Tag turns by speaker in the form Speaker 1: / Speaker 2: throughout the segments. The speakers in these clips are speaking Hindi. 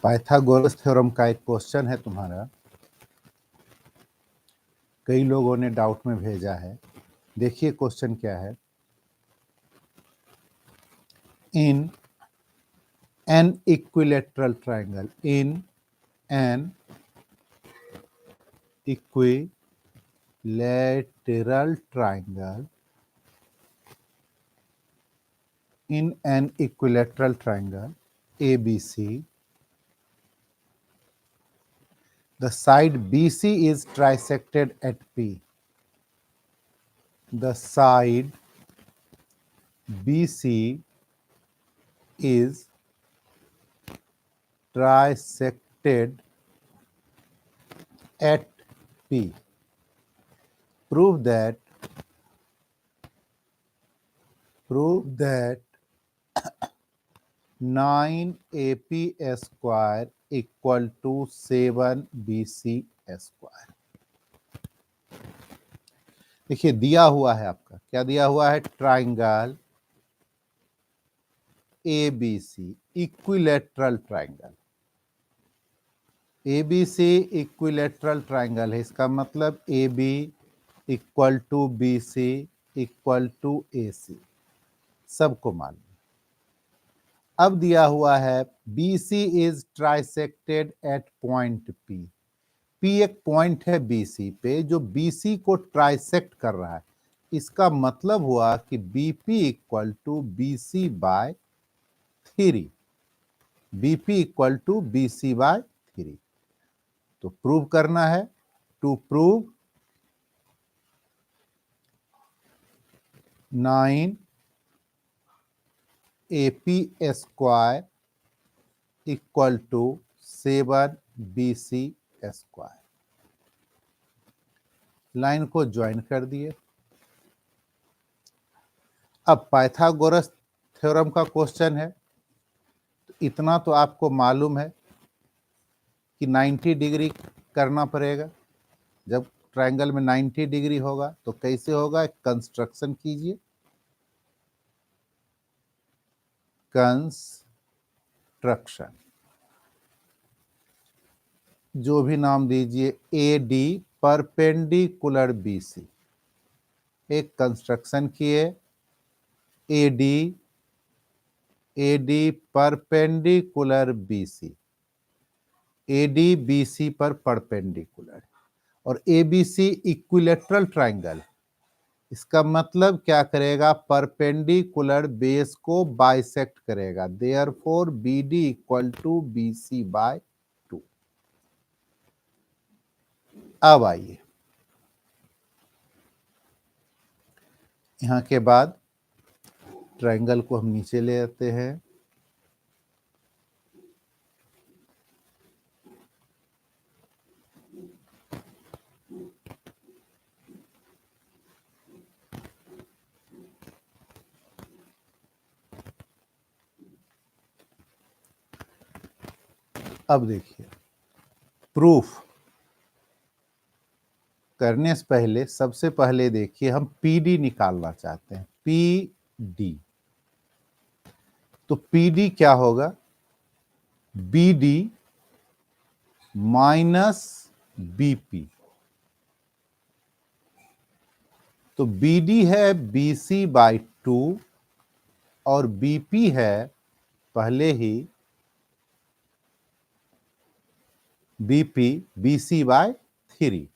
Speaker 1: पाइथागोरस थ्योरम का एक क्वेश्चन है तुम्हारा, कई लोगों ने डाउट में भेजा है। देखिए क्वेश्चन क्या है। In an equilateral triangle, in an equilateral triangle, in an equilateral triangle ABC, the side BC is trisected at P. The side BC is trisected at P. Prove that 9AP square equal to 7BC square. देखिए दिया हुआ है आपका, क्या दिया हुआ है? Triangle ABC, equilateral triangle. ABC equilateral triangle है, इसका मतलब AB equal to BC equal to AC, सबको मालूम। अब दिया हुआ है BC is trisected at point P। P एक पॉइंट है BC पे जो BC को ट्राइसेक्ट कर रहा है। इसका मतलब हुआ कि BP equal to BC by 3, BP equal to BC by 3। तो प्रूव करना है। To prove 9AP square equal to 7BC square. Line को ज्वाइन कर दिए। अब पाइथागोरस थ्योरम का क्वेश्चन है, तो इतना तो आपको मालूम है कि 90 डिग्री करना पड़ेगा। जब ट्रायंगल में 90 डिग्री होगा तो कैसे होगा? कंस्ट्रक्शन कीजिए। कंस्ट्रक्शन, जो भी नाम दीजिए, AD परपेंडिकुलर BC। एक कंस्ट्रक्शन किए, AD perpendicular BC, AD BC पर परपेंडिकुलर, और ABC इक्विलेटरल ट्राइंगल। इसका मतलब क्या करेगा? परपेंडिकुलर बेस को बाइसेक्ट करेगा। Therefore BD equal to BC by 2। अब आइए, यहां के बाद ट्राइंगल को हम नीचे ले आते हैं। अब देखिए, प्रूफ करने से पहले सबसे पहले देखिए, हम PD निकालना चाहते हैं। PD, तो PD क्या होगा? BD minus BP। तो BD है BC बाय 2 और BP है पहले ही BP BC बाय 3।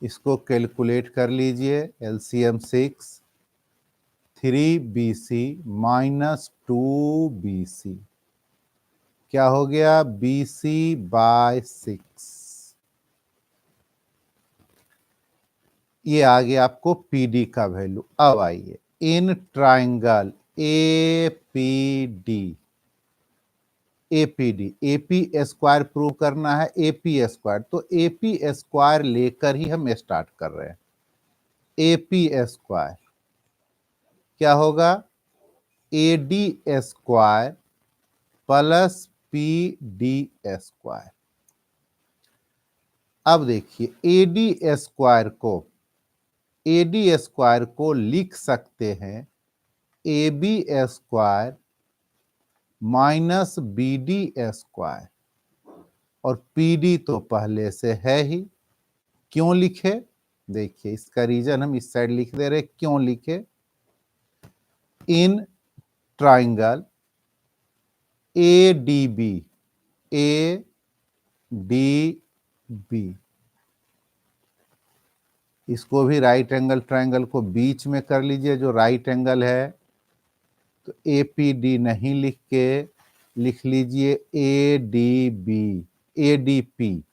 Speaker 1: इसको कैलकुलेट कर लीजिए। LCM 6, 3BC माइनस 2BC क्या हो गया? BC by 6। ये आ गया आपको PD का वैल्यू। अब आइए, in triangle APD AP square prove करना है। AP स्क्वायर, तो AP स्क्वायर लेकर ही हम स्टार्ट कर रहे हैं। AP स्क्वायर क्या होगा? AD square plus PD square. अब देखिए, AD स्क्वायर को लिख सकते हैं A B square minus B D square, और पी डी तो पहले से है ही। क्यों लिखे? देखिए इसका रीजन हम इस साइड लिख दे रहे। क्यों लिखे? In triangle A D B, A D B, इसको भी राइट एंगल ट्राइंगल को बीच में कर लीजिए जो राइट एंगल है, तो ए पी डी नहीं लिख के लिख लीजिए A D B, A D P,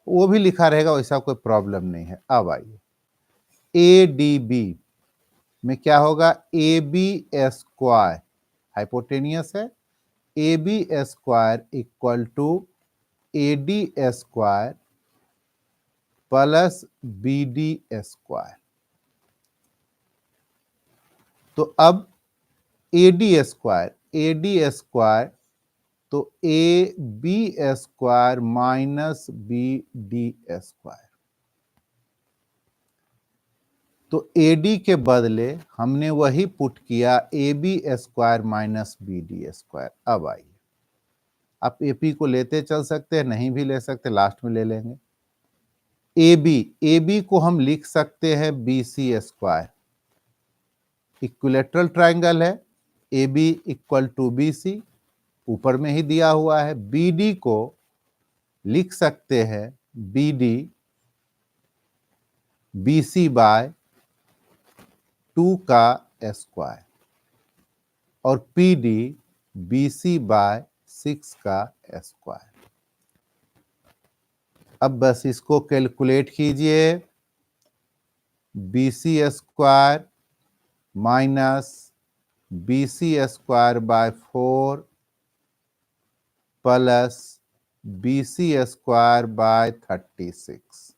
Speaker 1: वो भी लिखा रहेगा, वैसा कोई प्रॉब्लम नहीं है। अब आइए ए डी बी में क्या होगा? ए बी स्क्वायर हाइपोटेनियस है, A B square equal to A D square plus B D square. तो अब ए डी स्क्वायर तो A B square minus B D square. तो ए डी के बदले हमने वही पुट किया A B square minus B D square. अब आइए, आप ए पी को लेते चल सकते हैं, नहीं भी ले सकते, लास्ट में ले लेंगे। ए बी को हम लिख सकते हैं B C square, equilateral triangle है, A B equal to B C, ऊपर में ही दिया हुआ है। बी डी को लिख सकते हैं B D B C by 2 का स्क्वायर, और P D B C by 6 का स्क्वायर। अब बस इसको कैलकुलेट कीजिए। B C square minus B C square by 4 plus B C square by 36,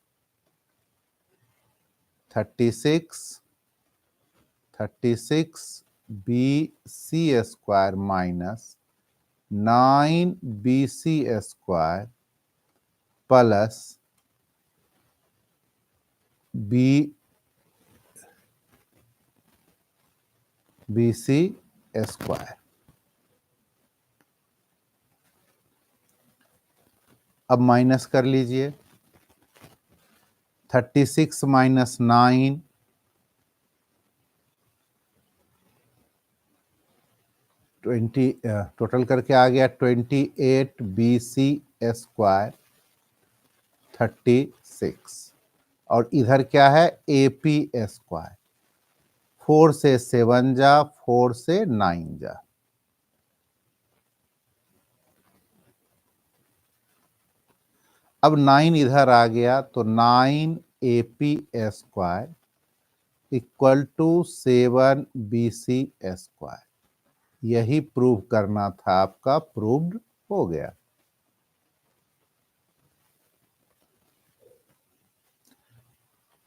Speaker 1: 36 B C square minus 9 B C square plus B C square. अब माइनस कर लीजिए, 36 माइनस 9 20, टोटल करके आ गया 28 बी सी स्क्वायर 36, और इधर क्या है? ए पी स्क्वायर। 4 से 7 जा, 4 से 9 जा, अब 9 इधर आ गया तो 9 A P square equal to 7 B C square. यही प्रूव करना था आपका, प्रूव्ड हो गया।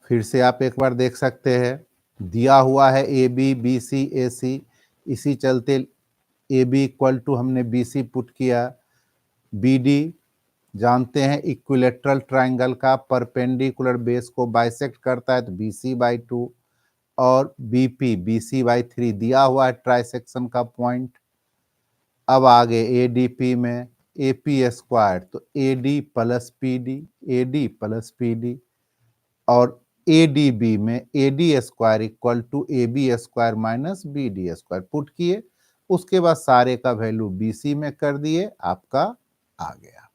Speaker 1: फिर से आप एक बार देख सकते हैं, दिया हुआ है A B B C A C, इसी चलते ए बी इक्वल टू हमने बी सी पुट किया। बी डी जानते हैं इक्विलेटरल ट्राइंगल का परपेंडिकुलर बेस को बाइसेक्ट करता है, तो बी सी बाई 2, और B P B C by 3 दिया हुआ है ट्राइसेक्शन का पॉइंट। अब आगे ए डी पी में ए पी स्क्वायर तो A D plus P D, A D plus P D, और ए डी बी में A D square equal to A B square minus B D square put किए। उसके बाद सारे का वैल्यू बी सी में कर दिए, आपका आ गया।